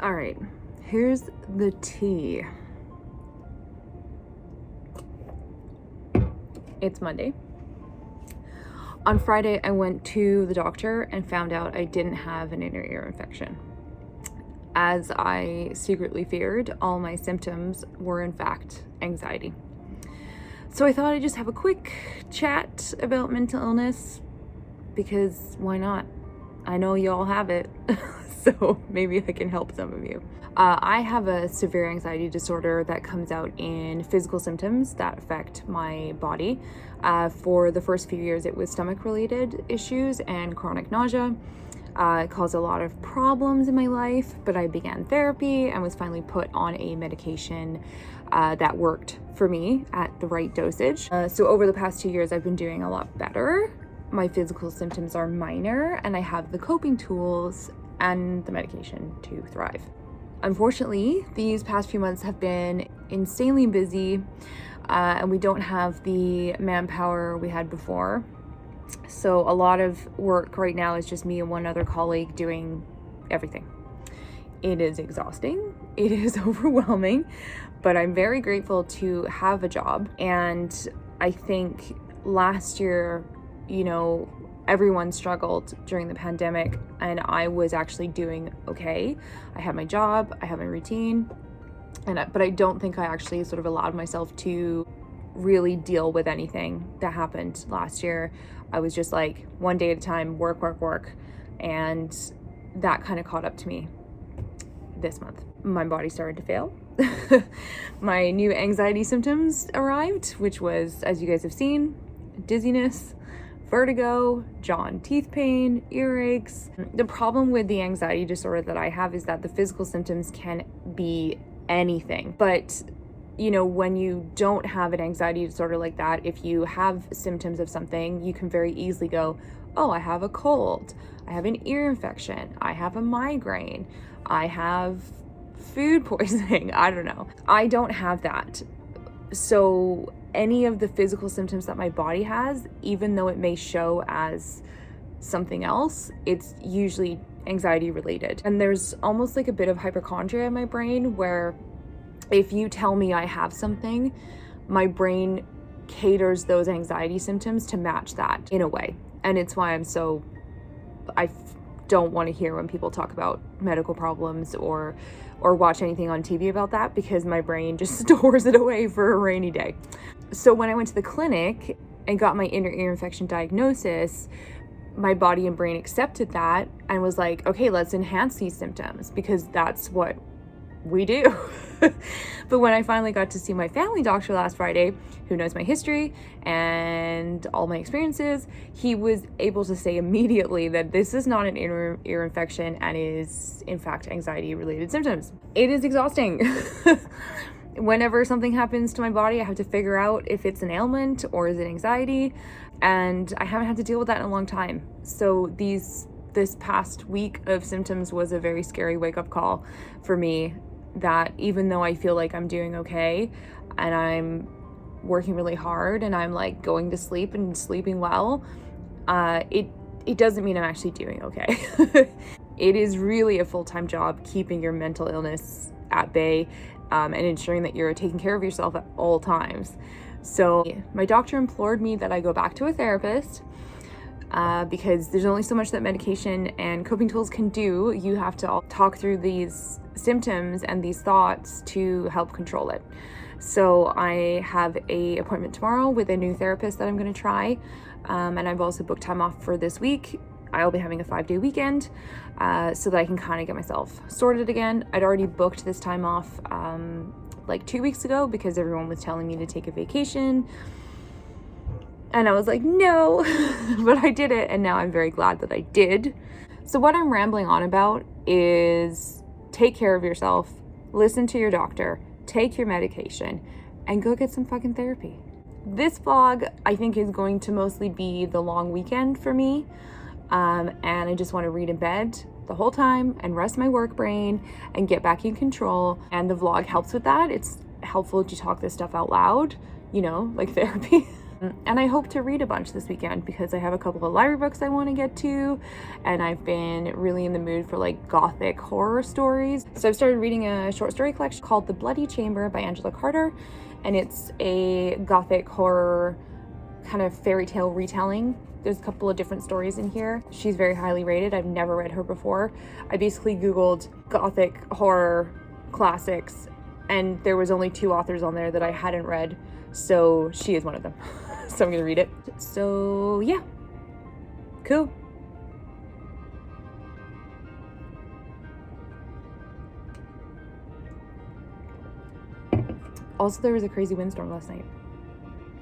All right, here's the tea. It's Monday. On Friday, I went to the doctor and found out I didn't have an inner ear infection. As I secretly feared, all my symptoms were in fact anxiety. So I thought I'd just have a quick chat about mental illness, because why not? I know you all have it, so maybe I can help some of you. I have a severe anxiety disorder that comes out in physical symptoms that affect my body. For the first few years, it was stomach-related issues and chronic nausea. It caused a lot of problems in my life, but I began therapy and was finally put on a medication that worked for me at the right dosage. So over the past 2 years, I've been doing a lot better. My physical symptoms are minor, and I have the coping tools and the medication to thrive. Unfortunately, these past few months have been insanely busy, and we don't have the manpower we had before. So a lot of work right now is just me and one other colleague doing everything. It is exhausting. It is overwhelming, but I'm very grateful to have a job. And I think last year, everyone struggled during the pandemic, and I was actually doing okay. I had my job, I had my routine, but I don't think I actually sort of allowed myself to really deal with anything that happened last year. I was just like one day at a time, work, and that kind of caught up to me this month. My body started to fail. My new anxiety symptoms arrived, which was, as you guys have seen, dizziness, vertigo, jaw and teeth pain, earaches. The problem with the anxiety disorder that I have is that the physical symptoms can be anything. But, when you don't have an anxiety disorder like that, if you have symptoms of something, you can very easily go, oh, I have a cold, I have an ear infection, I have a migraine, I have food poisoning, I don't know. I don't have that. So any of the physical symptoms that my body has, even though it may show as something else, it's usually anxiety related. And there's almost like a bit of hypochondria in my brain, where if you tell me I have something, my brain caters those anxiety symptoms to match that in a way. And it's why I don't want to hear when people talk about medical problems or watch anything on TV about that, because my brain just stores it away for a rainy day. So when I went to the clinic and got my inner ear infection diagnosis, my body and brain accepted that and was like, okay, let's enhance these symptoms, because that's what we do. But when I finally got to see my family doctor last Friday, who knows my history and all my experiences, he was able to say immediately that this is not an inner ear infection and is in fact anxiety related symptoms. It is exhausting. Whenever something happens to my body, I have to figure out if it's an ailment or is it anxiety, and I haven't had to deal with that in a long time. So this past week of symptoms was a very scary wake-up call for me, that even though I feel like I'm doing okay and I'm working really hard and I'm like going to sleep and sleeping well, it doesn't mean I'm actually doing okay. It is really a full-time job keeping your mental illness at bay, and ensuring that you're taking care of yourself at all times. So my doctor implored me that I go back to a therapist, because there's only so much that medication and coping tools can do. You have to talk through these symptoms and these thoughts to help control it. So I have an appointment tomorrow with a new therapist that I'm going to try, and I've also booked time off for this week. I'll be having a 5-day weekend, so that I can kind of get myself sorted again. I'd already booked this time off like 2 weeks ago, because everyone was telling me to take a vacation. And I was like, no, but I did it. And now I'm very glad that I did. So what I'm rambling on about is take care of yourself, listen to your doctor, take your medication, and go get some fucking therapy. This vlog, I think, is going to mostly be the long weekend for me. And I just want to read in bed the whole time and rest my work brain and get back in control. And the vlog helps with that. It's helpful to talk this stuff out loud, like therapy. And I hope to read a bunch this weekend because I have a couple of library books I want to get to, and I've been really in the mood for like gothic horror stories. So I've started reading a short story collection called The Bloody Chamber by Angela Carter, and it's a gothic horror kind of fairy tale retelling. There's a couple of different stories in here. She's very highly rated. I've never read her before. I basically Googled gothic horror classics, and there was only 2 authors on there that I hadn't read, so she is one of them. So I'm gonna read it. So yeah, cool. Also, there was a crazy windstorm last night.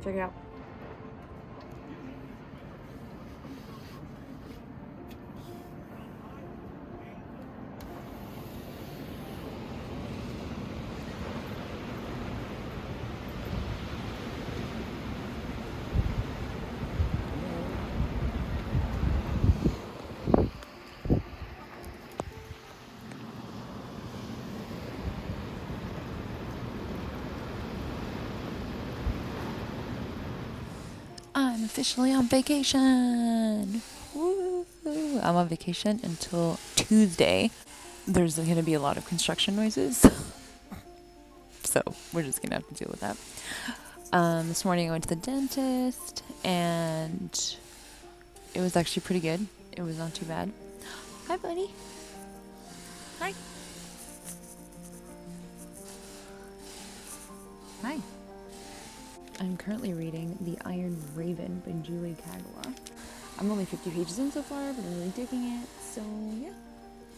Check it out. I'm officially on vacation. Woo! I'm on vacation until Tuesday. There's going to be a lot of construction noises. So we're just going to have to deal with that. This morning I went to the dentist and it was actually pretty good. It was not too bad. Hi, buddy. Hi. Hi. I'm currently reading The Iron Raven by Julie Kagawa. I'm only 50 pages in so far, but I'm really digging it. So yeah,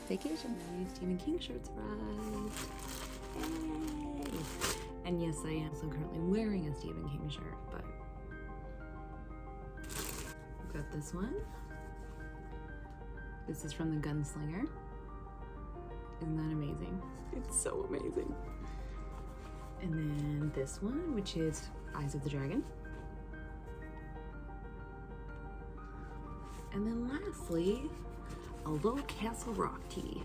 vacation. My new Stephen King shirts arrived. Yay! And yes, I am also currently wearing a Stephen King shirt, but I've got this one. This is from The Gunslinger. Isn't that amazing? It's so amazing. And then this one, which is Eyes of the Dragon. And then lastly, a little Castle Rock tea.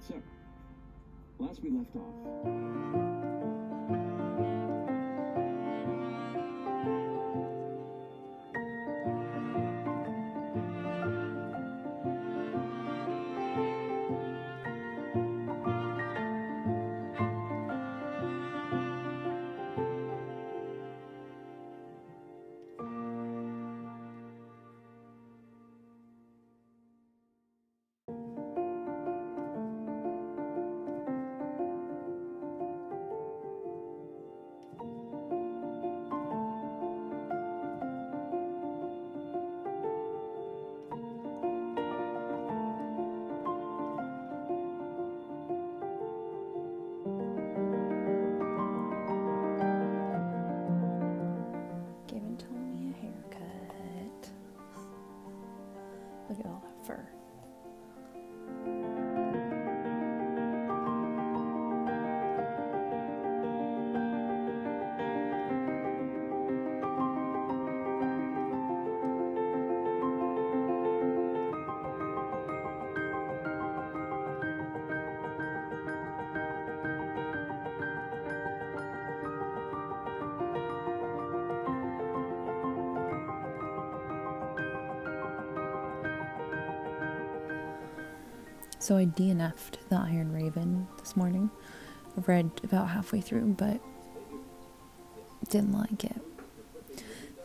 So, last we left off. Giving Tony a haircut. Look at all that fur. So I DNF'd The Iron Raven this morning. I read about halfway through, but didn't like it.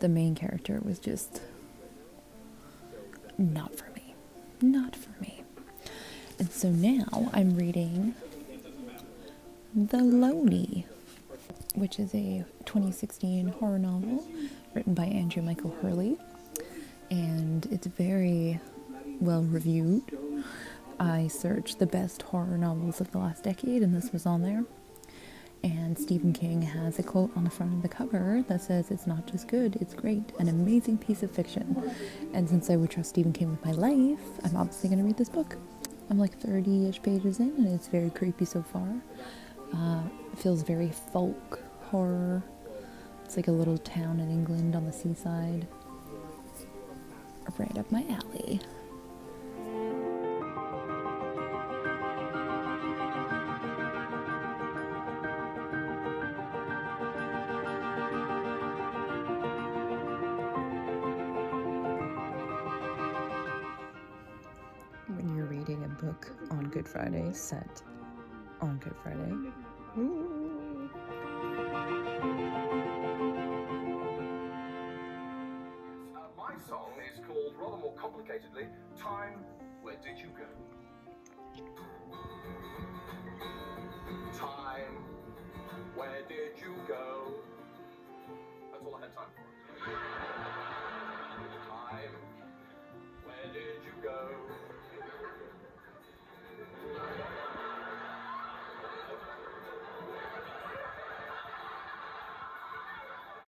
The main character was just not for me. Not for me. And so now I'm reading The Loney, which is a 2016 horror novel written by Andrew Michael Hurley. And it's very well reviewed. I searched the best horror novels of the last decade, and this was on there. And Stephen King has a quote on the front of the cover that says, "It's not just good, it's great, an amazing piece of fiction." And since I would trust Stephen King with my life, I'm obviously going to read this book. I'm like 30-ish pages in, and it's very creepy so far. It feels very folk horror. It's like a little town in England on the seaside. Right up my alley. When you're reading a book on Good Friday, set on Good Friday. Ooh. My song is called, rather more complicatedly, Time, Where Did You Go? Time, where did you go? That's all I had time for.